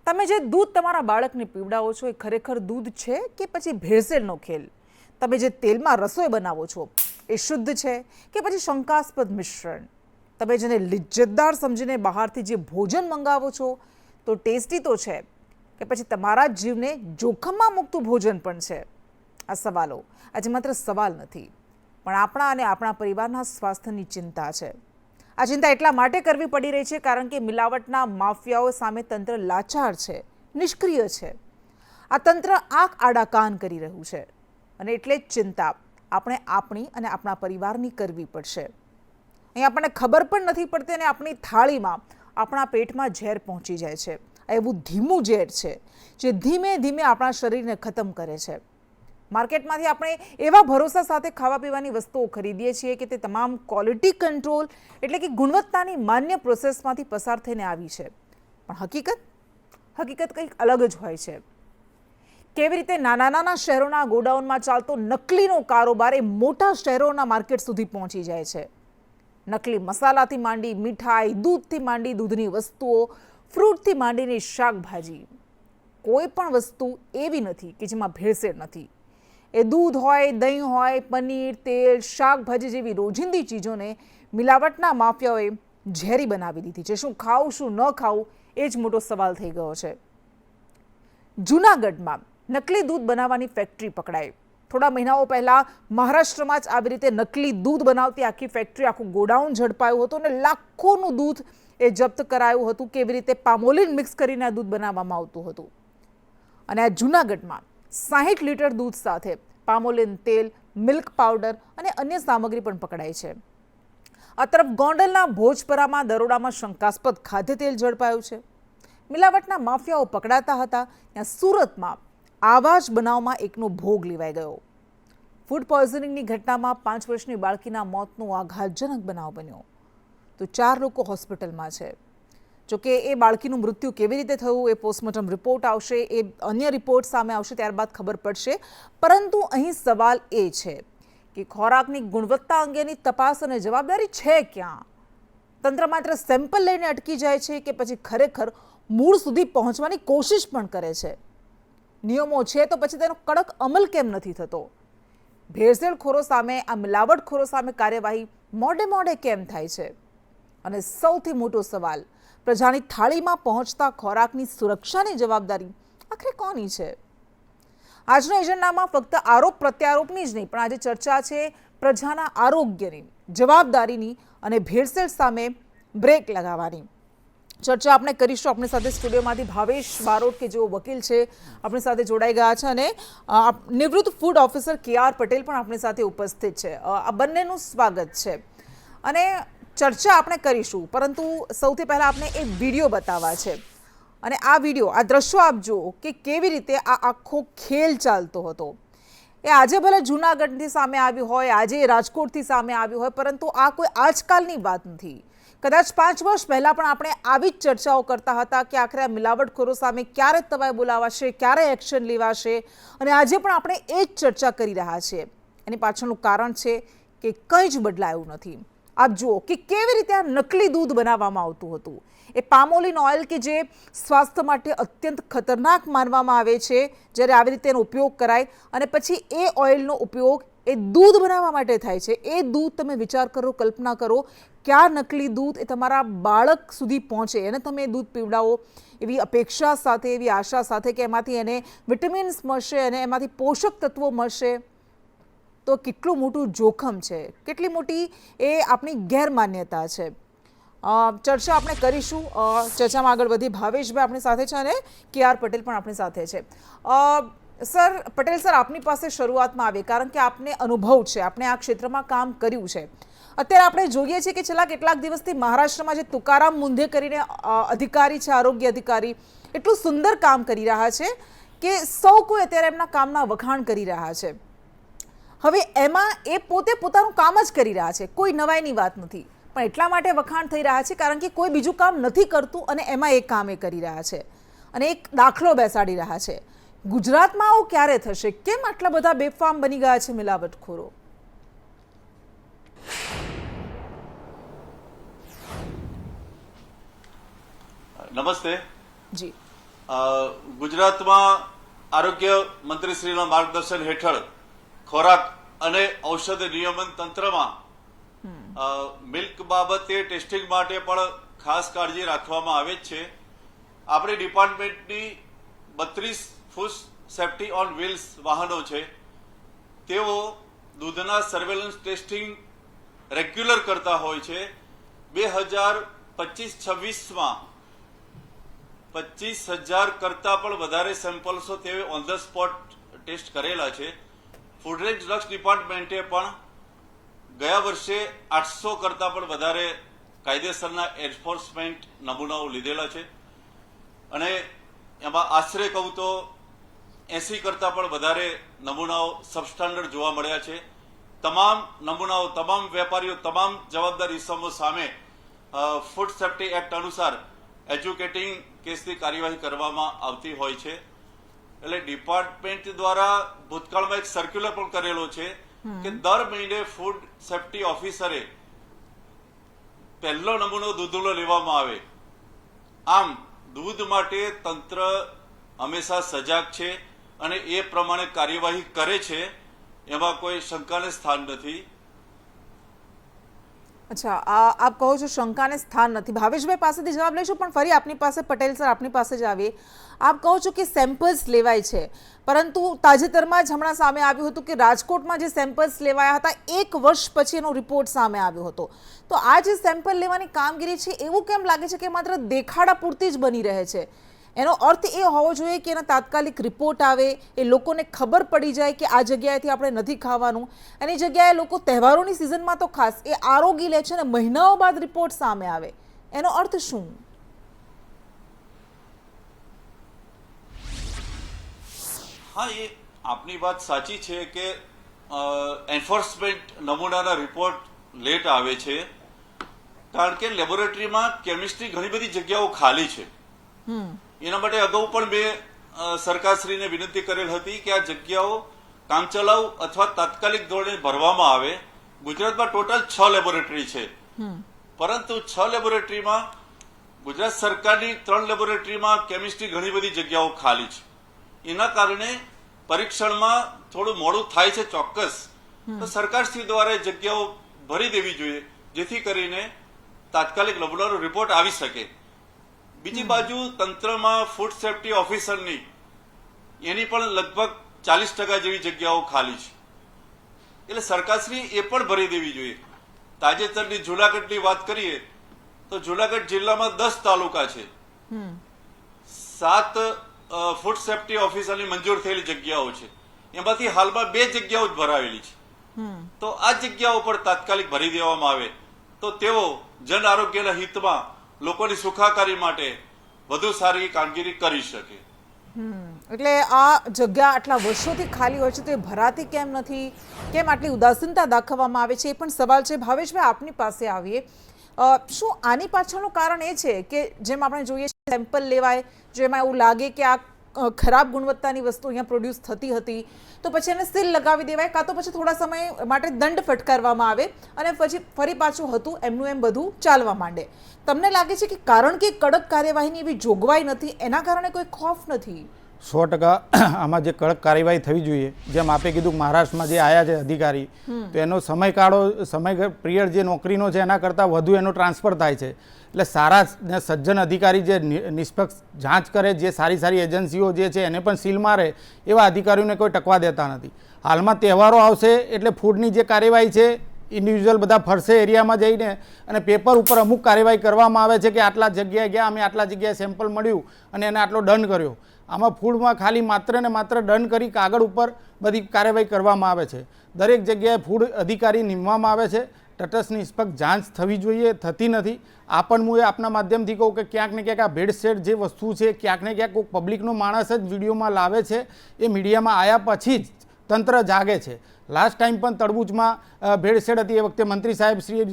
તમે જે દૂધ તમારા બાળકને પીવડાવો છો એ ખરેખર દૂધ છે કે પછી ભેળસેળનો ખેલ? તમે જે તેલમાં રસોઈ બનાવો છો એ શુદ્ધ છે કે પછી શંકાસ્પદ મિશ્રણ? તમે જેને લિજ્જતદાર સમજીને બહારથી જે ભોજન મંગાવો છો તો ટેસ્ટી તો છે કે પછી તમારા જ જીવને જોખમમાં મૂકતું ભોજન પણ છે? આ સવાલો આજે માત્ર સવાલ નથી, પણ આપણા અને આપણા પરિવારના સ્વાસ્થ્યની ચિંતા છે. આ ચિંતા એટલા માટે કરવી પડી રહી છે કારણ કે મિલાવટના માફિયાઓ સામે તંત્ર લાચાર છે, નિષ્ક્રિય છે. આ તંત્ર આંખ આડા કાન કરી રહ્યું છે અને એટલે જ ચિંતા આપણે આપણી અને આપણા પરિવારની કરવી પડશે. અહીં આપણને ખબર પણ નથી પડતી અને આપણી થાળીમાં આપણા પેટમાં ઝેર પહોંચી જાય છે. એવું ધીમું ઝેર છે જે ધીમે ધીમે આપણા શરીરને ખતમ કરે છે. માર્કેટમાંથી આપણે એવા ભરોસા સાથે ખાવા પીવાની વસ્તુઓ ખરીદીએ છીએ કે તે તમામ ક્વોલિટી કંટ્રોલ એટલે કે ગુણવત્તાની માન્ય પ્રોસેસમાંથી પસાર થઈને આવી છે. પણ હકીકત કંઈક અલગ જ હોય છે. કેવી રીતે નાના નાના શહેરોના ગોડાઉનમાં ચાલતો નકલીનો કારોબાર એ મોટા શહેરોના માર્કેટ સુધી પહોંચી જાય છે. નકલી મસાલાથી માંડી મીઠાઈ, દૂધથી માંડી દૂધની વસ્તુઓ, ફ્રૂટથી માંડીને શાકભાજી, કોઈ પણ વસ્તુ એવી નથી કે જેમાં ભેળસેળ નથી. એ દૂધ હોય, દહીં હોય, પનીર, તેલ, શાકભાજી જેવી રોજિંદી ચીજોને મિલાવટના માફિયાઓએ ઝેરી બનાવી દીધી છે. શું ખાવું શું ન ખાવું એ જ મોટો સવાલ થઈ ગયો છે. જૂનાગઢમાં નકલી દૂધ બનાવવાની ફેક્ટરી પકડાઈ. થોડા મહિનાઓ પહેલાં મહારાષ્ટ્રમાં જ આવી રીતે નકલી દૂધ બનાવતી આખી ફેક્ટરી, આખું ગોડાઉન ઝડપાયું હતું અને લાખોનું દૂધ એ જપ્ત કરાયું હતું. કેવી રીતે પામોલિન મિક્સ કરીને આ દૂધ બનાવવામાં આવતું હતું. અને આ જૂનાગઢમાં 60 લીટર દૂધ સાથે પામોલિન તેલ, મિલ્ક પાવડર અને અન્ય સામગ્રી પણ પકડાઈ છે. આ તરફ ગોંડલના ભોજપરામાં દરોડામાં શંકાસ્પદ ખાદ્ય તેલ ઝડપાયું છે. મિલાવટના માફિયાઓ પકડાતા હતા ત્યાં સુરતમાં આવા જ બનાવમાં એકનો ભોગ લેવાઈ ગયો. ફૂડ પોઈઝનિંગની ઘટનામાં 5 વર્ષની બાળકીના મોતનો આઘાતજનક બનાવ બન્યો તો 4 લોકો હોસ્પિટલમાં છે. જોકે એ બાળકીનું મૃત્યુ કેવી રીતે થયું એ પોસ્ટમોર્ટમ રિપોર્ટ આવશે, એ અન્ય રિપોર્ટ સામે આવશે, ત્યારબાદ ખબર પડશે. પરંતુ અહીં સવાલ એ છે કે ખોરાકની ગુણવત્તા અંગેની તપાસ અને જવાબદારી છે ક્યાં? તંત્ર માત્ર સેમ્પલ લઈને અટકી જાય છે કે પછી ખરેખર મૂળ સુધી પહોંચવાની કોશિશ પણ કરે છે? નિયમો છે તો પછી તેનો કડક અમલ કેમ નથી થતો? ભેળસેળખોરો સામે, આ મિલાવટખોરો સામે કાર્યવાહી મોડે કેમ થાય છે? અને સૌથી મોટો સવાલ, પ્રજાની થાળીમાં પહોંચતા ખોરાકની સુરક્ષાની જવાબદારી આખરે કોની છે? આજના એજન્ડામાં ફક્ત આરોપ પ્રત્યારોપની જ નહીં, પણ આજે ચર્ચા છે પ્રજાના આરોગ્યની, જવાબદારીની અને ભેળસેળ સામે બ્રેક લગાવવાની. ચર્ચા આપણે કરીશું. આપણી સાથે સ્ટુડિયોમાંથી ભાવેશ બારોટ કે જેઓ વકીલ છે આપણી સાથે જોડાઈ ગયા છે અને નિવૃત્ત ફૂડ ઓફિસર KR પટેલ પણ આપણી સાથે ઉપસ્થિત છે. આ બંનેનું સ્વાગત છે અને ચર્ચા આપણે કરીશું. પરંતુ સૌથી પહેલાં આપણે એક વિડીયો બતાવવા છે અને આ વિડીયો, આ દ્રશ્યો આપ જુઓ કે કેવી રીતે આ આખો ખેલ ચાલતો હતો. એ આજે ભલે જૂનાગઢથી સામે આવ્યું હોય, આજે રાજકોટથી સામે આવ્યું હોય, પરંતુ આ કોઈ આજકાલની વાત નથી. કદાચ 5 વર્ષ પહેલાં પણ આપણે આવી જ ચર્ચાઓ કરતા હતા કે આખરે આ મિલાવટખોરો સામે ક્યારે તવાઈ બોલાવાશે, ક્યારે એક્શન લેવાશે, અને આજે પણ આપણે એ જ ચર્ચા કરી રહ્યા છીએ. એની પાછળનું કારણ છે કે કંઈ જ બદલાયું નથી. આપ જુઓ કે કેવી રીતે આ નકલી દૂધ બનાવવામાં આવતું હતું. એ પામોલિન ઓઇલ કે જે સ્વાસ્થ્ય માટે અત્યંત ખતરનાક માનવામાં આવે છે, જ્યારે આવી રીતે એનો ઉપયોગ કરાય અને પછી એ ઓઇલનો ઉપયોગ એ દૂધ બનાવવા માટે થાય છે. એ દૂધ તમે વિચાર કરો, કલ્પના કરો કે આ નકલી દૂધ એ તમારા બાળક સુધી પહોંચે અને તમે એ દૂધ પીવડાવો એવી અપેક્ષા સાથે, એવી આશા સાથે કે એમાંથી એને વિટામિન્સ મળશે અને એમાંથી પોષક તત્વો મળશે, તો કેટલું મોટું જોખમ છે, કેટલી મોટી એ આપણી ગેરમાન્યતા છે. ચર્ચા આપણે કરીશું. ચર્ચામાં આગળ વધી ભાવેશભાઈ આપણી સાથે છે અને KR પટેલ પણ આપણી સાથે છે. સર, પટેલ સર, આપની પાસે શરૂઆતમાં આવે કારણ કે આપને અનુભવ છે, આપણે આ ક્ષેત્રમાં કામ કર્યું છે. અત્યારે આપણે જોઈએ છીએ કે છેલ્લા કેટલાક દિવસથી મહારાષ્ટ્રમાં જે તુકારામ મુંધે કરીને અધિકારી છે, આરોગ્ય અધિકારી, એટલું સુંદર કામ કરી રહ્યા છે કે સૌ કોઈ અત્યારે એમના કામના વખાણ કરી રહ્યા છે. હવે એમાં એ પોતે પોતાનું કામ જ કરી રહ્યા છે, કોઈ નવાઈની વાત નથી, પણ એટલા માટે વખાણ થઈ રહ્યા છે કારણ કે કોઈ બીજું કામ નથી કરતું અને એમાં એક કામ એ કરી રહ્યા છે અને એક દાખલો બેસાડી રહ્યા છે. ગુજરાતમાં આવું ક્યારે થશે? કેમ આટલા બધા બેફામ બની ગયા છે મિલાવટખોરો? નમસ્તે જી. ગુજરાતમાં આરોગ્ય મંત્રીશ્રીના માર્ગદર્શન હેઠળ ખોરાક અને ઔષધ નિયમન તંત્રમાં મિલ્ક બાબતે ટેસ્ટિંગ માટે પણ ખાસ કાળજી રાખવામાં આવે છે. આપણી ડિપાર્ટમેન્ટની 32 ફૂડ સેફ્ટી ઓન વ્હીલ્સ વાહનો છે. તેઓ દૂધના સર્વેલન્સ ટેસ્ટિંગ રેગ્યુલર કરતા હોય છે. 2025-26માં 25,000 કરતા પણ વધારે સેમ્પલ્સો તે ઓન ધ સ્પોટ ટેસ્ટ કરેલા છે. ફૂડ એન્ડ ડ્રગ્સ ડિપાર્ટમેન્ટે પણ ગયા વર્ષે 800 કરતા પણ વધારે કાયદેસરના એન્ફોર્સમેન્ટ નમૂનાઓ લીધેલા છે અને એમાં આશરે કહું તો 80 કરતા પણ વધારે નમૂનાઓ સબસ્ટાન્ડર્ડ જોવા મળ્યા છે. તમામ નમૂનાઓ, તમામ વેપારીઓ, તમામ જવાબદાર ઇસમો સામે ફૂડ સેફ્ટી એક્ટ અનુસાર એજ્યુકેટિંગ કેસની કાર્યવાહી કરવામાં આવતી હોય છે. એટલે ડિપાર્ટમેન્ટ દ્વારા ભૂતકાળમાં એક સર્ક્યુલર પણ કરેલો છે કે દર મહિને ફૂડ સેફ્ટી ઓફિસરે પહેલો નમૂનો દૂધનો લેવામાં આવે. આમ દૂધ માટે તંત્ર હંમેશા સજાગ છે અને એ પ્રમાણે કાર્યવાહી કરે છે. એમાં કોઈ શંકાને સ્થાન નથી. અચ્છા, આપ કહો છો શંકાને સ્થાન નથી. ભાવેશભાઈ પાસેથી જવાબ લઈશું, પણ ફરી આપની પાસે પટેલ સર આપની પાસે જ આવીએ. આપ કહો છો કે સેમ્પલ્સ લેવાય છે, પરંતુ તાજેતરમાં જ હમણાં સામે આવ્યું હતું કે રાજકોટમાં જે સેમ્પલ્સ લેવાયા હતા 1 વર્ષ પછી એનો રિપોર્ટ સામે આવ્યો હતો. તો આ જે સેમ્પલ લેવાની કામગીરી છે એવું કેમ લાગે છે કે માત્ર દેખાડા પૂરતી જ બની રહે છે? એનો અર્થ એ હોવો જોઈએ કે એના તાત્કાલિક રિપોર્ટ આવે, એ લોકોને ખબર પડી જાય કે આ જગ્યાએથી આપણે નથી ખાવાનું. એની જગ્યાએ લોકો તહેવારોની સિઝનમાં તો ખાસ એ આરોગી લે છે અને મહિનાઓ બાદ રિપોર્ટ સામે આવે. એનો અર્થ શું? હા, એ આપની વાત સાચી છે કે એન્ફોર્સમેન્ટ નમૂનાના રિપોર્ટ લેટ આવે છે કારણ કે લેબોરેટરીમાં કેમિસ્ટ્રી ઘણી બધી જગ્યાઓ ખાલી છે. એના માટે અગાઉ પણ મેં સરકારશ્રીને વિનંતી કરેલ હતી કે આ જગ્યાઓ કામચલાઉ અથવા તાત્કાલિક ધોરણે ભરવામાં આવે. ગુજરાતમાં ટોટલ 6 લેબોરેટરી છે, પરંતુ 6 લેબોરેટરીમાં ગુજરાત સરકારની 3 લેબોરેટરીમાં કેમિસ્ટ્રી ઘણી બધી જગ્યાઓ ખાલી છે. એના કારણે પરીક્ષણમાં થોડું મોડું થાય છે ચોક્કસ. તો સરકારશ્રી દ્વારા જગ્યાઓ ભરી દેવી જોઈએ જેથી કરીને તાત્કાલિક નમૂનાનો રિપોર્ટ આવી શકે. બીજી બાજુ તંત્રમાં ફૂડ સેફ્ટી ઓફિસરની એની પણ લગભગ 40% જેવી જગ્યાઓ ખાલી છે. એટલે સરકારશ્રી એ પણ ભરી દેવી જોઈએ. તાજેતરની જુનાગઢની વાત કરીએ તો જુનાગઢ જિલ્લામાં 10 તાલુકા છે, 7 ફૂડ સેફ્ટી ઓફિસરની મંજૂર થયેલી જગ્યાઓ છે, એમાંથી હાલમાં 2 જગ્યાઓ જ ભરાવેલી છે. તો આ જગ્યાઓ પર તાત્કાલિક ભરી દેવામાં આવે તો તેઓ જન આરોગ્યના હિતમાં લોકોની સુખાકારી માટે વધુ સારી કામગીરી કરી શકે. એટલે આ જગ્યા આટલા વર્ષોથી ખાલી હોય છે તો એ ભરાતી કેમ નથી? કેમ આટલી ઉદાસીનતા દાખવવામાં આવે છે? એ પણ સવાલ છે. ભાવેશભાઈ આપની પાસે આવીએ. શું આની પાછળનું કારણ એ છે કે જેમ આપણે જોઈએ છીએ સેમ્પલ લેવાય, જેમાં એવું લાગે કે આ ખરાબ ગુણવત્તાની વસ્તુ અહીંયા પ્રોડ્યુસ થતી હતી તો પછી એને સીલ લગાવી દેવાય, કાં તો પછી થોડા સમય માટે દંડ ફટકારવામાં આવે અને પછી ફરી પાછું હતું એમનું એમ બધું ચાલવા માંડે. તમને લાગે છે કે કારણ કે કડક કાર્યવાહીની એવી જોગવાઈ નથી એના કારણે કોઈ ખોફ નથી? 100% આમાં જે કડક કાર્યવાહી થવી જોઈએ, જેમ આપે કીધું મહારાષ્ટ્રમાં જે આવ્યા છે અધિકારી, તો એનો સમય પિરિયડ જે નોકરીનો છે એના કરતાં વધુ એનો ટ્રાન્સફર થાય છે. એટલે સારા ને સજ્જન અધિકારી જે નિષ્પક્ષ જાંચ કરે, જે સારી એજન્સીઓ જે છે એને પણ સીલ મારે, એવા અધિકારીઓને કોઈ ટકવા દેતા નથી. હાલમાં તહેવારો આવશે એટલે ફૂડની જે કાર્યવાહી છે ઇન્ડિવિજ્યુઅલ બધા ફરશે એરિયામાં જઈને અને પેપર ઉપર અમુક કાર્યવાહી કરવામાં આવે છે કે આટલા જગ્યાએ ગયા, અમે આટલા જગ્યાએ સેમ્પલ મળ્યું અને એને આટલો દંડ કર્યો. આમાં ફૂડમાં ખાલી માત્ર ને માત્ર દંડ કરી કાગળ ઉપર બધી કાર્યવાહી કરવામાં આવે છે. દરેક જગ્યાએ ફૂડ અધિકારી નીમવામાં આવે છે. તટસ્થ નિષ્પક્ષ જાંચ થવી જોઈએ, થતી નથી. આ પણ હું આપના માધ્યમથી કહું કે ક્યાંક ને ક્યાંક આ ભેળસેળ જે વસ્તુ છે ક્યાંક ને ક્યાંક કોઈ પબ્લિકનો માણસ જ વિડીયોમાં લાવે છે, એ મીડિયામાં આવ્યા પછી જ તંત્ર જાગે છે. લાસ્ટ ટાઈમ પણ તરબૂચમાં ભેળસેળ હતી, એ વખતે મંત્રી સાહેબ શ્રી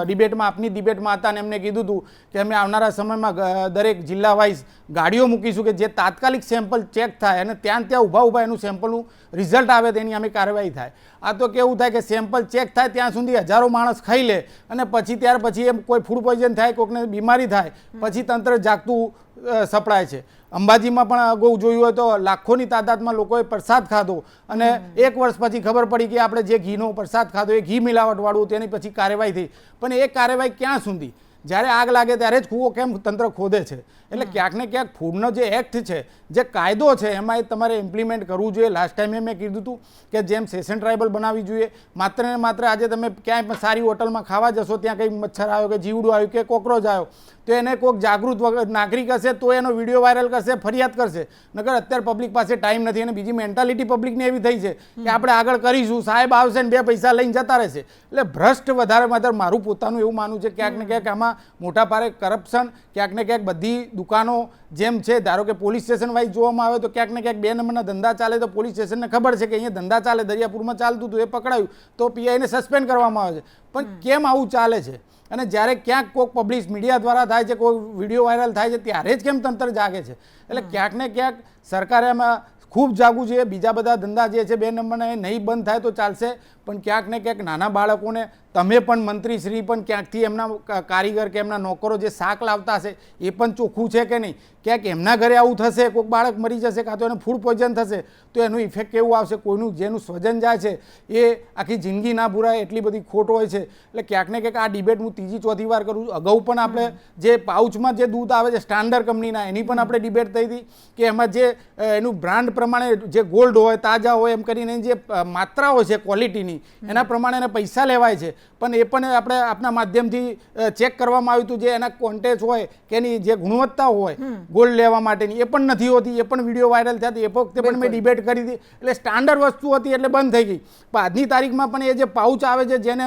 ડિબેટમાં આપની ડિબેટમાં હતા અને એમને કીધું હતું કે અમે આવનારા સમયમાં દરેક જિલ્લા વાઇઝ ગાડીઓ મૂકીશું કે જે તાત્કાલિક સેમ્પલ ચેક થાય અને ત્યાં ઊભા એનું સેમ્પલનું રિઝલ્ટ આવે તેની અમે કાર્યવાહી થાય. આ તો કેવું થાય કે સેમ્પલ ચેક થાય ત્યાં સુધી હજારો માણસ ખાઈ લે અને ત્યાર પછી એમ કોઈ ફૂડ પોઈઝન થાય, કોઈકને બીમારી થાય, પછી તંત્ર જાગતું સપ્લાય છે. અંબાજીમાં પણ અગાઉ જોયું હોય તો લાખોની તાદાદમાં લોકોએ પ્રસાદ ખાધો અને 1 વર્ષ પછી ખબર પડી કે આપણે જે ઘીનો પ્રસાદ ખાધો એ ઘી મિલાવટવાળું, તેની પછી કાર્યવાહી થઈ. પણ એ કાર્યવાહી ક્યાં સુધી? જ્યારે આગ લાગે ત્યારે જ કૂવો કેમ તંત્ર ખોદે છે? એટલે ક્યાંક ને ક્યાંક ફૂડનો જે એક્ટ છે, જે કાયદો છે, એમાં તમારે ઇમ્પ્લિમેન્ટ કરવું જોઈએ. લાસ્ટ ટાઈમે મેં કીધું હતું કે જેમ સેશન ટ્રાઇબલ બનાવવી જોઈએ. માત્ર ને માત્ર આજે તમે ક્યાંય પણ સારી હોટલમાં ખાવા જશો, ત્યાં કંઈ મચ્છર આવ્યો કે જીવડું આવ્યું કે કોકરોચ આવ્યો તો એને કોઈક જાગૃત નાગરિક હશે તો એનો વિડીયો વાયરલ કરશે, ફરિયાદ કરશે. નકર અત્યારે પબ્લિક પાસે ટાઈમ નથી. અને બીજી મેન્ટાલિટી પબ્લિકની એવી થઈ છે કે આપણે આગળ કરીશું, સાહેબ આવશે ને 2 પૈસા લઈને જતા રહેશે. એટલે ભ્રષ્ટ વધારે મારું પોતાનું એવું માનવું છે ક્યાંક ને ક્યાંક આમાં મોટા પાયે કરપ્શન, ક્યાંક ને ક્યાંક બધી દુકાનો જેમ છે, ધારો કે પોલીસ સ્ટેશન વાઇઝ જોવામાં આવે તો ક્યાંક ને ક્યાંક 2 નંબરના ધંધા ચાલે તો પોલીસ સ્ટેશનને ખબર છે કે અહીંયા ધંધા ચાલે, દરિયાપુરમાં ચાલતું હતું, એ પકડાયું તો પીઆઈને સસ્પેન્ડ કરવામાં આવે છે. પણ કેમ આવું ચાલે છે? અને જ્યારે ક્યાંક કોઈક પબ્લિશ મીડિયા દ્વારા થાય છે, કોઈ વિડીયો વાયરલ થાય છે, ત્યારે જ કેમ તંત્ર જાગે છે? એટલે ક્યાંક ને ક્યાંક સરકારે એમાં ખૂબ જાગવું જોઈએ. બીજા બધા ધંધા જે છે 2 નંબરના એ નહીં બંધ થાય તો ચાલશે, પણ ક્યાંક ને ક્યાંક નાના બાળકોને તમે પણ મંત્રીશ્રી પણ ક્યાંકથી એમના કારીગર કે એમના નોકરો જે શાક લાવતા હશે એ પણ ચોખ્ખું છે કે નહીં? ક્યાંક એમના ઘરે આવું થશે, કોઈક બાળક મરી જશે કાં તો એને ફૂડ પોઈઝન થશે તો એનું ઇફેક્ટ કેવું આવશે? કોઈનું જેનું સ્વજન જાય છે એ આખી જિંદગી ના ભૂરાય એટલી બધી ખોટ હોય છે. એટલે ક્યાંક ને ક્યાંક આ ડિબેટ હું 3જી 4થી વાર કરું છું. અગાઉ પણ આપણે જે પાઉચમાં જે દૂધ આવે છે સ્ટાન્ડર્ડ કંપનીના, એની પણ આપણે ડિબેટ થઈ હતી કે એમાં જે એનું બ્રાન્ડ પ્રમાણે જે ગોલ્ડ હોય, તાજા હોય એમ કરીને જે માત્રા હોય છે ક્વોલિટીની, એના પ્રમાણે એને પૈસા લેવાય છે. પણ એ પણ આપણે આપણા માધ્યમથી ચેક કરવામાં આવ્યું હતું, જે એના ક્વોન્ટેજ હોય કે એની જે ગુણવત્તા હોય ગોલ્ડ લેવા માટેની, એ પણ નથી હોતી. એ પણ વિડીયો વાયરલ થયા હતા, એ વખતે પણ મેં ડિબેટ કરી હતી. એટલે સ્ટાન્ડર્ડ વસ્તુ હતી એટલે બંધ થઈ ગઈ. પણ આજની તારીખમાં પણ એ જે પાઉચ આવે છે, જેને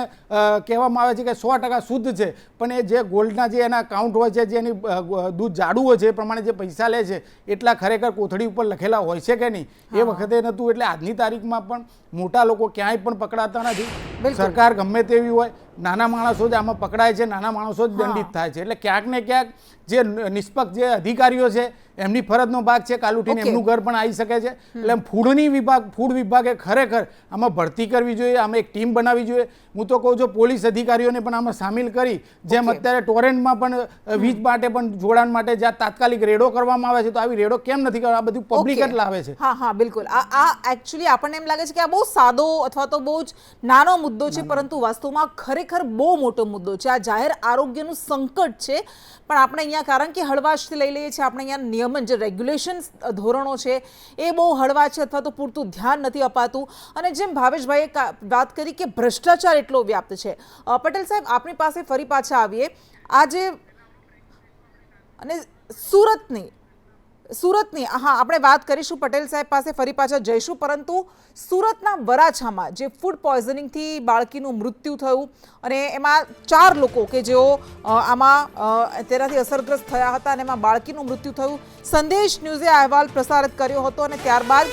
કહેવામાં આવે છે કે 100% શુદ્ધ છે, પણ એ જે ગોલ્ડના જે એના કાઉન્ટ હોય છે, જે એની દૂધ જાડું હોય છે, એ પ્રમાણે જે પૈસા લે છે એટલા ખરેખર કોથળી ઉપર લખેલા હોય છે કે નહીં, એ વખતે નહોતું. એટલે આજની તારીખમાં પણ મોટા લોકો ક્યાંય પણ પકડાતા નથી. સરકાર ગમે તેવી હોય, નાના માણસો જ આમાં પકડાય છે, નાના માણસો જ દંડિત થાય છે. એટલે ક્યાંક ને ક્યાંક જે નિષ્પક્ષ જે અધિકારીઓ છે એમની ફરજનો ભાગ છે, કાલ ઉઠીને એમનું ઘર પણ આવી શકે છે. એટલે ફૂડ વિભાગે ખરેખર આમાં ભરતી કરવી જોઈએ, આમાં એક ટીમ બનાવવી જોઈએ. હું તો કહું છું પોલીસ અધિકારીઓને પણ આમાં સામેલ કરી, જેમ અત્યારે ટોરેન્ટમાં પણ વીજ માટે પણ જોડાણ માટે જ્યાં તાત્કાલિક રેડો કરવામાં આવે છે, તો આવી રેડો કેમ નથી કરવા? આ બધું પબ્લિક જ લાવે છે. હા, બિલકુલ. આ એકચ્યુઅલી આપણને એમ લાગે છે કે આ બહુ સાદો અથવા તો બહુ જ નાનો મુદ્દો છે, પરંતુ વાસ્તવમાં ખરેખર બહુ મોટો મુદ્દો છે. આ જાહેર આરોગ્યનું સંકટ છે. પણ આપણે અહીંયા કારણ કે હળવાશથી લઈ લઈએ છીએ, આપણે અહીંયા નિયમન જે રેગ્યુલેશન ધોરણો છે એ બહુ હળવા છે અથવા તો પૂરતું ધ્યાન નથી અપાતું. અને જેમ ભાવેશભાઈએ વાત કરી કે ભ્રષ્ટાચાર એટલો વ્યાપ્ત છે. પટેલ સાહેબ, આપણી પાસે ફરી પાછા આવીએ. આજે અને સુરતની આપણે વાત કરીશું, પટેલ સાહેબ પાસે ફરી પાછા જઈશું, પરંતુ સુરતના વરાછામાં જે ફૂડ પોઈઝનિંગથી બાળકીનું મૃત્યુ થયું અને એમાં 4 લોકો કે જેઓ આમાં તેનાથી અસરગ્રસ્ત થયા હતા અને એમાં બાળકીનું મૃત્યુ થયું. સંદેશ ન્યૂઝે અહેવાલ પ્રસારિત કર્યો હતો અને ત્યારબાદ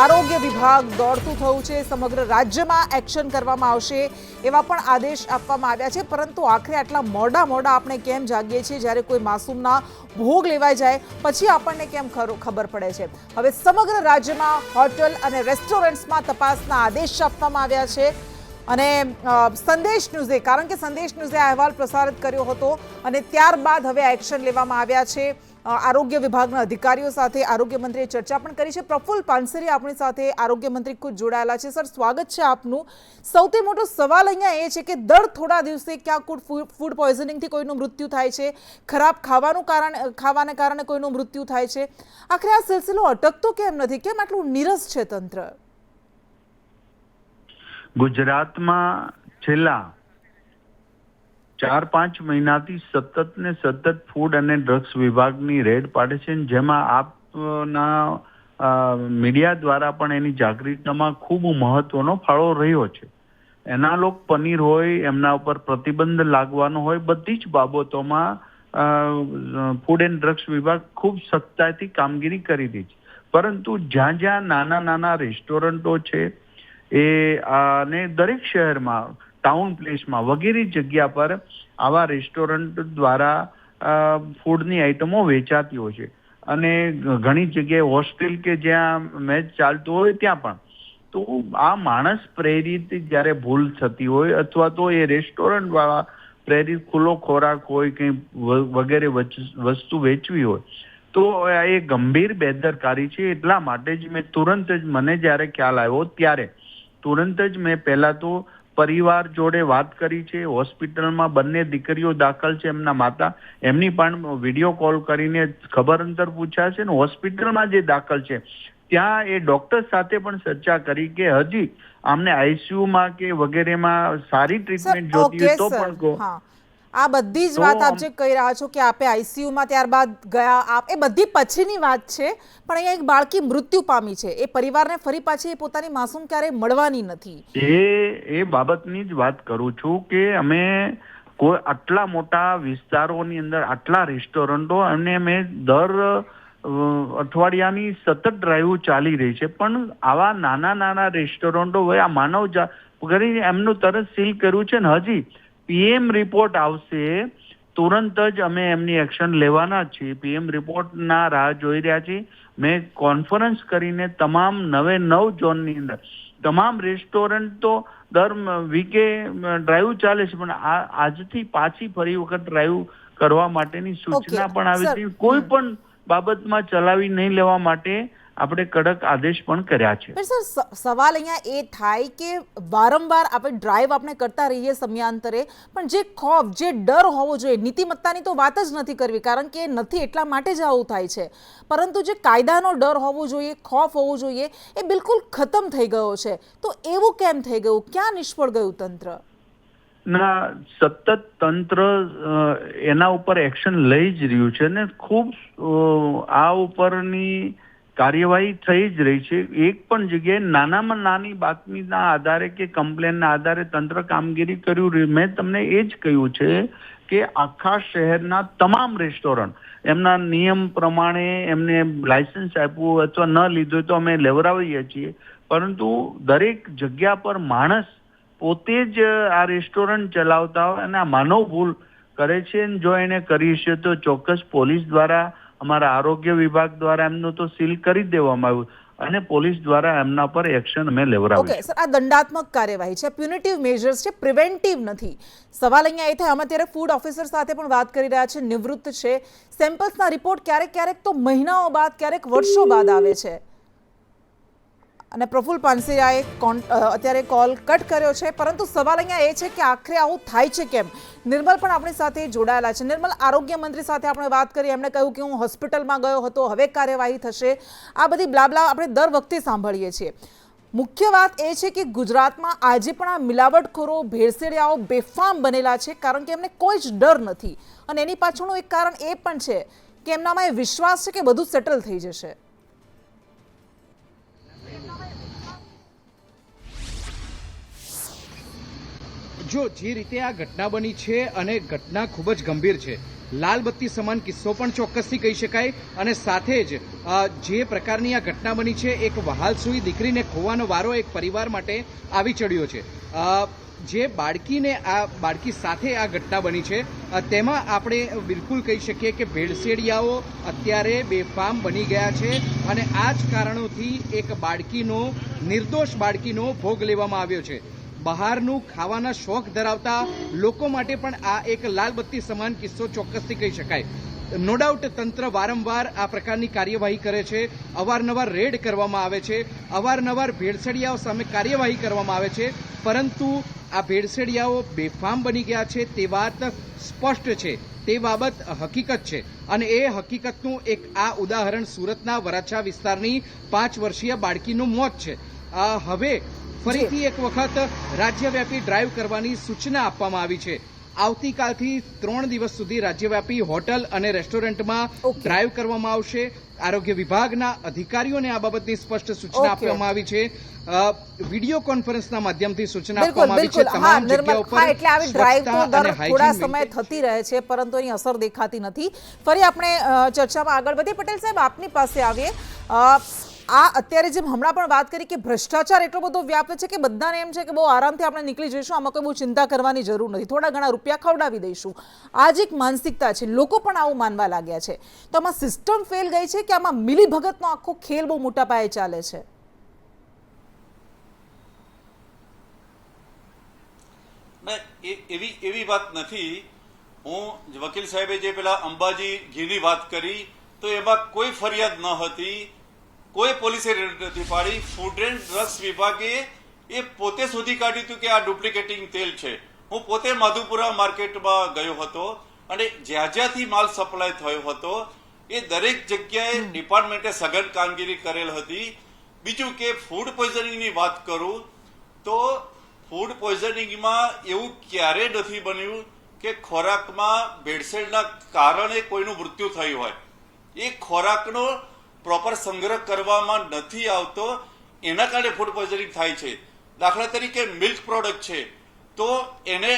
આરોગ્ય વિભાગ દોડતું થયું છે. સમગ્ર રાજ્યમાં એક્શન કરવામાં આવશે એવા પણ આદેશ આપવામાં આવ્યા છે. પરંતુ આખરે આટલા મોડા આપણે કેમ જાગીએ છીએ? જ્યારે કોઈ માસૂમના ભોગ લેવાઈ જાય પછી આપણને કેમ ખબર પડે છે? હવે સમગ્ર રાજ્યમાં હોટલ અને રેસ્ટોરન્ટ્સમાં તપાસના આદેશ આપવામાં આવ્યા છે. અને સંદેશ ન્યૂઝે, કારણ કે સંદેશ ન્યૂઝે અહેવાલ પ્રસારિત કર્યો હતો અને ત્યારબાદ હવે એક્શન લેવામાં આવ્યા છે. આરોગ્ય વિભાગના અધિકારીઓ સાથે આરોગ્ય મંત્રીએ ચર્ચા પણ કરી છે. પ્રફુલ્લ પાનસરી આપણી સાથે આરોગ્ય મંત્રી ખુદ જોડાયેલા છે. સર, સ્વાગત છે આપનું. સૌથી મોટો સવાલ અહીંયા એ છે કે દર થોડા દિવસે ક્યાંક ફૂડ પોઈઝનિંગથી કોઈનું મૃત્યુ થાય છે, ખરાબ ખાવાને કારણે કોઈનું મૃત્યુ થાય છે. આખરે આ સિલસિલો અટકતો કેમ નથી? કેમ આટલું નીરસ છે તંત્ર? ગુજરાતમાં છેલ્લા 4-5 મહિનાથી સતત ફૂડ અને ડ્રગ્સ વિભાગની રેડ પાડે છે, જેમાં આપના મીડિયા દ્વારા પણ એની જાગૃતિમાં ખૂબ મહત્વનો ફાળો રહ્યો છે. એના લોક પનીર હોય, એમના ઉપર પ્રતિબંધ લાગવાનો હોય, બધી જ બાબતોમાં ફૂડ એન્ડ ડ્રગ્સ વિભાગ ખૂબ સખ્તાઈથી કામગીરી કરી રહી છે. પરંતુ જ્યાં નાના રેસ્ટોરન્ટો છે અને દરેક શહેરમાં, ટાઉન પ્લેસમાં વગેરે જગ્યા પર આવા રેસ્ટોરન્ટ દ્વારા ફૂડની આઈટમો વેચાતી હોય છે. અને ઘણી જગ્યાએ હોસ્ટેલ કે જ્યાં મેચ ચાલતું હોય ત્યાં પણ. તો આ માણસ પ્રેરિત જ્યારે ભૂલ થતી હોય અથવા તો એ રેસ્ટોરન્ટ વાળા પ્રેરિત ખુલ્લો ખોરાક હોય, કંઈ વગેરે વસ્તુ વેચવી હોય, તો એ ગંભીર બેદરકારી છે. એટલા માટે જ મેં તુરંત જ મને જ્યારે ખ્યાલ આવ્યો ત્યારે તુરંત જ મેં પહેલા તો પરિવાર જોડે વાત કરી છે. હોસ્પિટલમાં બંને દીકરીઓ દાખલ છે, એમના માતા, એમની પણ વિડીયો કોલ કરીને ખબર અંતર પૂછ્યા છે. ને હોસ્પિટલમાં જે દાખલ છે ત્યાં એ ડોક્ટર સાથે પણ ચર્ચા કરી કે હજી આમને આઈસીયુમાં કે વગેરેમાં સારી ટ્રીટમેન્ટ જોતી હોય તો પણ કહો. હા, આ બધી જ તો વાત આપ જે કહી રહ્યા છો કે આપે આઈસીયુમાં ત્યારબાદ ગયા આપ, એ બધી પછીની વાત છે. પણ અહીંયા એક બાળકી મૃત્યુ પામી છે, એ પરિવારને ફરી પાછી એ પોતાની માસૂમ ક્યારેય મળવાની નથી. એ બાબતની જ વાત કરું છું કે અમે કોઈ આટલા મોટા વિસ્તારોની અંદર આટલા રેસ્ટોરન્ટો, અને મેં દર અઠવાડિયાની સતત ડ્રાઈવ ચાલી રહી છે, પણ આવા નાના રેસ્ટોરન્ટો હોય આ માનવ કરીને એમનું તરત સીલ કર્યું છે. ને હજી પીએમ રિપોર્ટ આવશે તુરંત જ અમે એમની એક્શન લેવાના છીએ. પીએમ રિપોર્ટના રાહ જોઈ રહ્યા છીએ. મેં કોન્ફરન્સ કરીને તમામ 9 ઝોનની અંદર તમામ રેસ્ટોરન્ટ તો દર વીકે ડ્રાઈવ ચાલે છે, પણ આજથી પાછી ફરી વખત ડ્રાઈવ કરવા માટેની સૂચના પણ આવી હતી. કોઈ પણ બાબતમાં ચલાવી નહીં લેવા માટે આપણે કડક આદેશ પણ કર્યા છે. પણ સર, સવાલ અહીંયા એ થાય કે વારંવાર આપણે ડ્રાઈવ આપણે કરતા રહીએ સમયાંતરે, પણ જે ખોફ, જે ડર હોવો જોઈએ, નીતિમત્તાની તો વાત જ નથી કરવી કારણ કે નથી એટલા માટે જ આવું થાય છે, પરંતુ જે કાયદાનો ડર હોવો જોઈએ, ખોફ હોવો જોઈએ, એ બિલકુલ ખતમ થઈ ગયો છે. તો એવું કેમ થઈ ગયું? ક્યાં નિષ્ફળ ગયું તંત્ર? ના, સતત તંત્ર એના ઉપર એક્શન લઈ જ રહ્યું છે ને ખૂબ આ ઉપરની કાર્યવાહી થઈ જ રહી છે. એક પણ જગ્યાએ નાનામાં નાની બાતમીના આધારે કે કમ્પ્લેનના આધારે તંત્ર કામગીરી કર્યું. મેં તમને એ જ કહ્યું છે કે આખા શહેરના તમામ રેસ્ટોરન્ટ એમના નિયમ પ્રમાણે એમને લાયસન્સ આપ્યું અથવા ન લીધું તો અમે લેવડાવીએ છીએ, પરંતુ દરેક જગ્યા પર માણસ પોતે જ આ રેસ્ટોરન્ટ ચલાવતા હોય અને આ માનવ ભૂલ કરે છે. જો એને કરી છે તો ચોક્કસ પોલીસ દ્વારા, અમારા આરોગ્ય વિભાગ દ્વારા એમનું તો સીલ કરી દેવામાં આવ્યું અને પોલીસ દ્વારા એમના પર એક્શન અમે લેવડાવ્યું. ઓકે સર, આ દંડાત્મક કાર્યવાહી છે, પ્યુનિટિવ મેજર્સ છે, પ્રિવેન્ટિવ નથી. સવાલ અહીંયા એ થાય, અમે અત્યારે ફૂડ ઓફિસર સાથે પણ વાત કરી રહ્યા છે, નિવૃત્ત છે. સેમ્પલ્સના રિપોર્ટ ક્યારેક તો મહિનાઓ બાદ, ક્યારેક વર્ષો બાદ આવે છે. અને પ્રફુલ્લ પાનસેરિયાએ અત્યારે કોલ કટ કર્યો છે, પરંતુ સવાલ અહીંયા એ છે કે આખરે આવું થાય છે કેમ? નિર્મલ પણ આપણી સાથે જોડાયેલા છે. નિર્મલ, આરોગ્ય મંત્રી સાથે આપણે વાત કરી, એમણે કહ્યું કે હું હોસ્પિટલમાં ગયો હતો, હવે કાર્યવાહી થશે. આ બધી બ્લાબલા આપણે દર વખતે સાંભળીએ છીએ. મુખ્ય વાત એ છે કે ગુજરાતમાં આજે પણ આ મિલાવટખોરો, ભેળસેળિયાઓ બેફામ બનેલા છે કારણ કે એમને કોઈ જ ડર નથી. અને એની પાછળનું એક કારણ એ પણ છે કે એમનામાં એ વિશ્વાસ છે કે બધું સેટલ થઈ જશે. જો જે રીતે આ ઘટના બની છે અને ઘટના ખૂબ જ ગંભીર છે, લાલ બત્તી સમાન કિસ્સો પણ ચોક્કસથી કહી શકાય. અને સાથે જ જે પ્રકારની આ ઘટના બની છે, એક વહાલસુઈ દીકરીને ખોવાનો વારો એક પરિવાર માટે આવી ચડ્યો છે. જે બાળકી સાથે આ ઘટના બની છે, તેમાં આપણે બિલકુલ કહી શકીએ કે ભેળસેળિયાઓ અત્યારે બેફામ બની ગયા છે અને આ જ કારણોથી એક નિર્દોષ બાળકીનો ભોગ લેવામાં આવ્યો છે. બહારનું ખાવાના શોખ ધરાવતા લોકો માટે પણ આ એક લાલ બત્તી સમાન કિસ્સો ચોક્કસથી કહી શકાય. નો ડાઉટ તંત્ર વારંવાર આ પ્રકારની કાર્યવાહી કરે છે, અવારનવાર રેડ કરવામાં આવે છે, અવારનવાર ભેળસેળિયાઓ સામે કાર્યવાહી કરવામાં આવે છે, પરંતુ આ ભેળસેળિયાઓ બેફામ બની ગયા છે તે વાત સ્પષ્ટ છે. તે બાબત હકીકત છે અને એ હકીકતનું એક આ ઉદાહરણ સુરતના વરાછા વિસ્તારની 5 વર્ષીય બાળકીનું મોત છે. હવે ફરીથી એક વખત રાજ્યવ્યાપી ડ્રાઈવ કરવાની સૂચના આપવામાં આવી છે. આવતીકાલથી 3 દિવસ સુધી રાજ્યવ્યાપી હોટલ અને રેસ્ટોરન્ટમાં ડ્રાઈવ કરવામાં આવશે. આરોગ્ય વિભાગના અધિકારીઓને આ બાબતની સ્પષ્ટ સૂચના આપવામાં આવી છે. વિડીયો કોન્ફરન્સના માધ્યમથી સૂચના આપવામાં આવી છે તમામ જગ્યાઓ પર. એટલે આવી ડ્રાઈવ તો દર થોડા સમય થતી રહે છે, પરંતુ એની અસર દેખાતી નથી. ફરી આપણે ચર્ચામાં આગળ વધીએ. પટેલ સાહેબ, આપની પાસે આવીએ. આ અત્યારે જેમ હમણાં પણ વાત કરી કે ભ્રષ્ટાચાર એટલો બધો વ્યાપ્ત છે કે બધાને એમ છે કે બહુ આરામથી આપણે નીકળી જઈશું, આમાં કોઈ બહુ ચિંતા કરવાની જરૂર નથી, થોડા ઘણા રૂપિયા ખવડાવી દઈશું. આ જ એક માનસિકતા છે, લોકો પણ આવું માનવા લાગ્યા છે. તો આમાં સિસ્ટમ ફેલ ગઈ છે કે આમાં મિલીભગતનો આખો ખેલ બહુ મોટા પાયે ચાલે છે? એવી વાત નથી. હું વકીલ સાહેબે જે પેલા અંબાજી ઘીની વાત કરી તો એમાં કોઈ ફરિયાદ ન હતી, કોઈ પોલીસે રેડ નથી પાડી. ફૂડ એન્ડ ડ્રગ્સ વિભાગે એ પોતે શોધી કાઢ્યું હતું કે આ ડુપ્લિકેટિંગ તેલ છે. હું પોતે માધુપુરા માર્કેટમાં ગયો હતો અને જ્યાં જ્યાંથી માલ સપ્લાય થયો હતો એ દરેક જગ્યાએ ડિપાર્ટમેન્ટે સઘન કામગીરી કરેલ હતી. બીજું કે ફૂડ પોઈઝનિંગની વાત કરું તો ફૂડ પોઈઝનિંગમાં એવું ક્યારે નથી બન્યું કે ખોરાકમાં ભેળસેળના કારણે કોઈનું મૃત્યુ થયું હોય. એ ખોરાકનો પ્રોપર સંગ્રહ કરવામાં નથી આવતો, એના કારણે ફૂડ પોઈઝનિંગ થાય છે. દાખલા તરીકે મિલ્ક પ્રોડક્ટ છે તો એને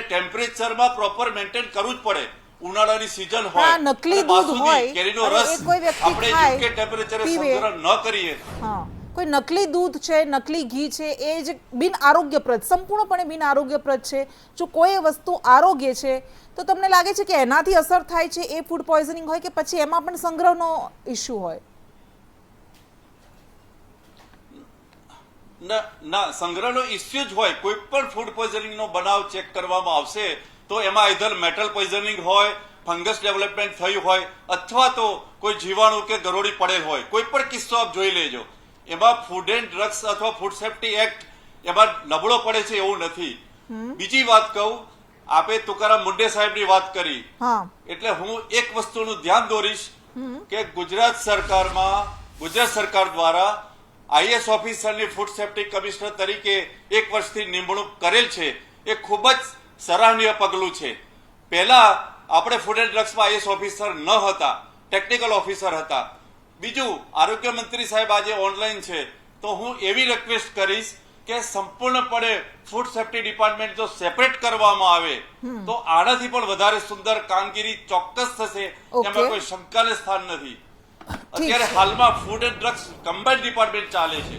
ટેમ્પરેચરમાં પ્રોપર મેન્ટેન કરવું જ પડે. ઉનાળાની સીઝન હોય, હા, નકલી અને દૂધ બાસુંદી, હોય, કેરીનો અને રસ એ કોઈ વ્યક્તિ આપણે ખાય, યોગ્ય ટેમ્પરેચરે પીવે. સંગ્રહ ન કરીએ. હા, કોઈ નકલી દૂધ છે, નકલી ઘી છે, એ જ બિન આરોગ્યપ્રદ, સંપૂર્ણપણે બિન આરોગ્યપ્રદ છે. જો કોઈ વસ્તુ આરોગ્ય છે તો તમને લાગે છે કે એનાથી અસર થાય છે એ ફૂડ પોઈઝનિંગ હોય કે પછી એમાં પણ સંગ્રહનો ઇશ્યુ હોય? ના, સંગ્રહનો ઇસ્યુ જ હોય. કોઈ પણ ફૂડ પોઈઝનિંગ નો બનાવ ચેક કરવામાં આવશે તો એમાં આઈધર મેટલ પોઈઝનિંગ હોય, ફંગસ ડેવલપમેન્ટ થયું હોય, અથવા તો કોઈ જીવાણુ કે ગરોળી પડેલ હોય. કોઈ પણ કિસ્સો આપ જોઈ લેજો, એમાં ફૂડ એન્ડ ડ્રગ્સ અથવા ફૂડ સેફ્ટી એક્ટ એમાં નબળો પડે છે એવું નથી. બીજી વાત કહું, આપે તુકારામ મુંડે સાહેબની વાત કરી, એટલે હું એક વસ્તુનું ધ્યાન દોરીશ કે ગુજરાત સરકાર દ્વારા આઈએસ ઓફિસરની ફૂડ સેફ્ટી કમિશનર તરીકે 1 વર્ષથી નિમણૂક કરેલ છે. એ ખૂબ જ સરાહનીય પગલું છે. પહેલા આપણે ફૂડ એન્ડ ડ્રગ્સમાં આઈએસ ઓફિસર ન હતા, ટેકનિકલ ઓફિસર હતા. બીજું, આરોગ્ય મંત્રી સાહેબ આજે ઓનલાઈન છે તો હું એવી રિક્વેસ્ટ કરીશ કે સંપૂર્ણપણે ફૂડ સેફ્ટી ડિપાર્ટમેન્ટ જો સેપરેટ કરવામાં આવે તો આનાથી પણ વધારે સુંદર કામગીરી ચોક્કસ થશે. એમાં કોઈ શંકાને સ્થાન નથી. અત્યારે હાલમાં food and drugs combined department ચાલે છે.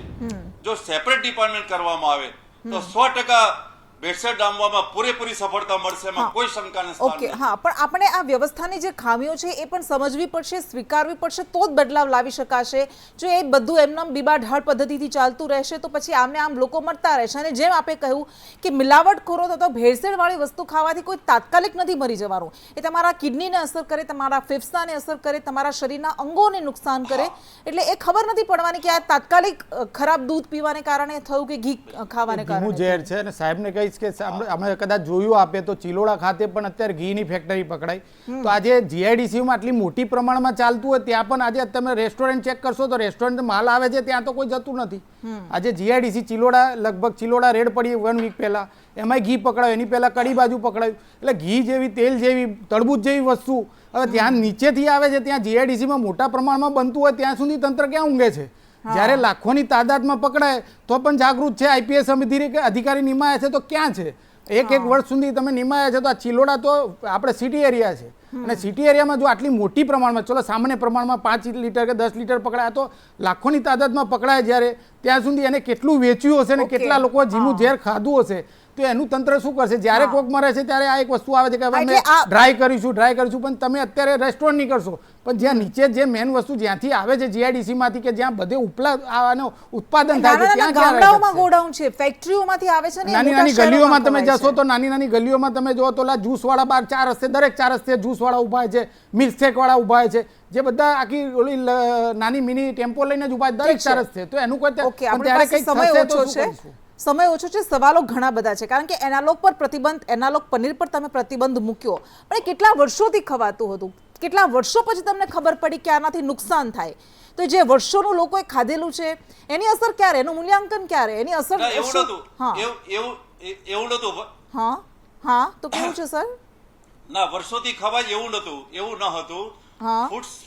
જો સેપરેટ ડિપાર્ટમેન્ટ કરવામાં આવે તો 100% ભેળસેળ ડામવામાં પૂરેપૂરી સફળતા મળશે, એમાં કોઈ શંકાને સ્થાન ઓકે. નથી. હા, પણ આપણે આ વ્યવસ્થાની જે ખામીઓ છે એ પણ સમજવી પડશે, સ્વીકારવી પડશે, તો જ બદલાવ લાવી શકાશે. જો એ બધું એમનામ બીબાઢાળ પદ્ધતિથી ચાલતું રહેશે તો પછી આમને આમ લોકો મરતા રહેશે. અને જેમ આપે કહ્યું કે મિલાવટખોરો અથવા ભેળસેળવાળી વસ્તુ ખાવાથી કોઈ તાત્કાલિક નથી મરી જવાનું. એ તમારા કિડનીને અસર કરે, તમારા ફેફસાને અસર કરે, તમારા શરીરના અંગોને નુકસાન કરે. એટલે એ ખબર નથી પડવાની કે આ તાત્કાલિક ખરાબ દૂધ પીવાને કારણે થયું કે ઘી ખાવાને કારણે. ઘીનું ઝેર છે. અને સાહેબને કહીશ કે અમે કદાચ જોયું આપે તો ચિલોડા ખાતે પણ અત્યારે ઘીની ફેક્ટરી પકડાઈ. તો આજે જીઆઈડીસીમાં આટલી મોટી પ્રમાણમાં ચાલતું હોય ત્યાં પણ આજે તમે રેસ્ટોરન્ટ ચેક કરશો તો રેસ્ટોરન્ટ માલ આવે છે ત્યાં તો કોઈ જતું નથી. આજે જીઆઈડીસી ચિલોડા રેડ પડી 1 વીક પહેલા, એમાંય ઘી પકડાયું, એની પહેલા કડી બાજુ પકડાયું. એટલે ઘી જેવી, તેલ જેવી, તરબૂચ જેવી વસ્તુ હવે ત્યાં નીચેથી આવે છે, ત્યાં જીઆઈડીસીમાં મોટા પ્રમાણમાં બનતું હોય ત્યાં સુધી તંત્ર ક્યાં ઊંઘે છે? જ્યારે લાખોની તાદાદમાં પકડાય તો પણ જાગૃત છે. આઈપીએસ અધિકારી નિમાયા છે તો ક્યાં છે? એક વર્ષ સુધી તમે નિમાયા છે તો આ ચિલોડા તો આપણે સિટી એરિયા છે, અને સિટી એરિયામાં જો આટલી મોટી પ્રમાણમાં, ચલો સામાન્ય પ્રમાણમાં 5 લીટર કે 10 લીટર પકડાય તો લાખોની તાદાદમાં પકડાય જ્યારે ત્યાં સુધી એને કેટલું વેચ્યું હશે ને કેટલા લોકો જીનું ઝેર ખાધું હશે તો એનું તંત્ર શું કરશે? જ્યારે કોક મરે છે ત્યારે આ એક વસ્તુ આવે છે કે હવે અમે ડ્રાય કરીશું, પણ તમે અત્યારે રેસ્ટોરન્ટ નહીં કરશો, પણ જ્યાં નીચે જે મેન વસ્તુ જ્યાંથી આવે છે જીઆઈડીસીમાંથી કે જ્યાં બધે ઉત્પાદન થાય છે ત્યાં ગામડાઓમાં ગોડાઉન છે, ફેક્ટરીઓમાંથી આવે છે. નાની નાની ગલીઓમાં તમે જશો તો નાની નાની ગલીઓમાં તમે જો તો જ્યુસ વાળા બાર 4 રસ્તે, દરેક 4 રસ્તે જ્યુસ વાળા ઉભા છે, મિલ્કશેક વાળા ઉભા છે, જે બધા આખી ઓલી નાની મિની ટેમ્પો લઈને જ ઉભા છે દરેક 4 રસ્તે. તો એનું કોઈ સમય ઓછો છે, સવાલો ઘણા બધા છે, કારણ કે એનાલોગ પર પ્રતિબંધ, એનાલોગ પનીર પર તમે પ્રતિબંધ મૂક્યો, પણ કેટલા વર્ષોથી ખવાતું હતું, કેટલા વર્ષો પછી તમને ખબર પડી કે આનાથી નુકસાન થાય. તો જે વર્ષોનું લોકોએ ખાધેલું છે એની અસર ક્યારે, એનું મૂલ્યાંકન ક્યારે, એની અસર એવું નતું. હા, તો કેવું છે સર? ના, વર્ષોથી ખવાય એવું ન હતું.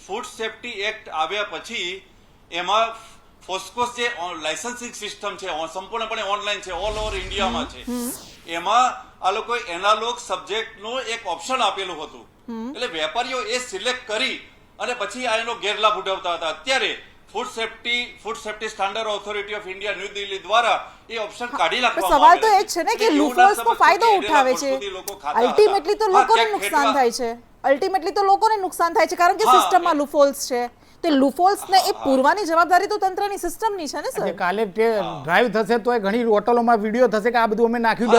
ફૂડ સેફ્ટી એક્ટ આવ્યા પછી એમાં ફોસ્કોસ જે લાયસન્સિંગ સિસ્ટમ છે સંપૂર્ણપણે ઓનલાઈન છે, ઓલ ઓવર ઇન્ડિયામાં છે. એમાં આ લોકોએ એનાલોગ સબ્જેક્ટનું એક ઓપ્શન આપેલું હતું. એટલે વેપારીઓ એ સિલેક્ટ કરી અને પછી આ એનો ગેરલાભ ઉઠાવતા હતા. અત્યારે food safety standard authority of India new Delhi દ્વારા એ ઓપ્શન કાઢી નાખવામાં સવાલ તો એ જ છે ને કે લૂફોલ્સનો ફાયદો ઉઠાવે છે. અલ્ટિમેટલી તો લોકોને નુકસાન થાય છે, કારણ કે સિસ્ટમમાં લૂફોલ્સ છે. તે લૂફોલ્સને એ પૂરવાની જવાબદારી તો તંત્રની સિસ્ટમની છે ને જે સર. કાલે ડ્રાઈવ થશે તો ઘણી હોટલોમાં વિડીયો થશે કે આ બધું અમે નાખ્યું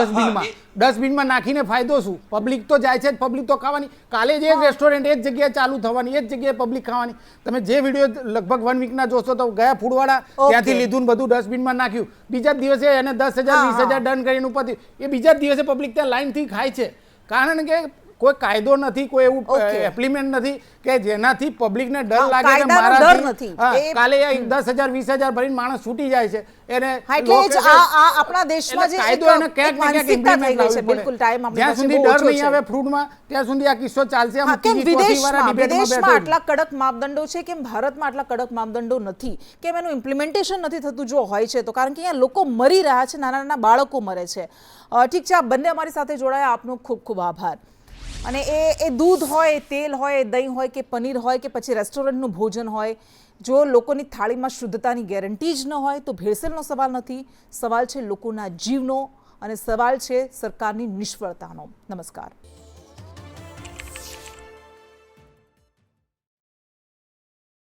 ડસ્ટબિનમાં નાખીને ફાયદો શું? પબ્લિક તો જાય છે, પબ્લિક તો ખાવાની. કાલે જ એક રેસ્ટોરન્ટ એક જગ્યાએ ચાલુ થવાની, એક જગ્યાએ પબ્લિક ખાવાની. તમે જે વિડીયો લગભગ 1 વીકના જોશો તો ગયા ફૂડવાળા ત્યાંથી લીધું ને બધું ડસ્ટબિનમાં નાખ્યું, બીજા જ દિવસે એને 10,000 20,000 દંડ કરીને ઉપરથી એ બીજા જ દિવસે પબ્લિક ત્યાં લાઈનથી ખાય છે. કારણ કે કોઈ કાયદો નથી, કોઈ એવું એપ્લિમેન્ટ નથી કે જેનાથી પબ્લિકને ડર લાગે કે કાયદાનો ડર નથી. મારા કાલે 10,000 20,000 ભરીને માણસ છૂટી જાય છે એને એટલે જ આ આપણા દેશમાં જે કાયદો એને ક્યાંક ને ક્યાંક માનસિકતા થઈ implement ગઈ છે. લાવવી બિલકુલ પડે. ટાઈમ આપણી જ્યાં પાસે સુધી બહુ ડર ઓછો નહીં છે. આવે ફ્રૂટમાં ત્યાં સુધી આ કિસ્સો ચાલશે. આમ હા, કેમ ત્રીજી, ચોથી વાર આ વિદેશમાં debateમાં વિદેશમાં બેઠો આટલા કડક માપદંડો છે, કેમ ભારતમાં આટલા કડક માપદંડો નથી? કેમ એનું ઇમ્પ્લિમેન્ટેશન નથી થતું? જો હોય છે તો કારણ કે અહીંયા લોકો મરી રહ્યા છે, નાના નાના બાળકો મરે છે. ઠીક છે, આ બંને અમારી સાથે જોડાયા, આપનો ખૂબ ખૂબ આભાર. અને એ દૂધ હોય, તેલ હોય, દહીં હોય કે પનીર હોય કે પછી રેસ્ટોરન્ટનું ભોજન હોય, જો લોકોની થાળીમાં શુદ્ધતાની ગેરંટી જ ન હોય તો ભેળસેળનો સવાલ નથી, સવાલ છે લોકોના જીવનો અને સવાલ છે સરકારની નિષ્ફળતાનો. નમસ્કાર.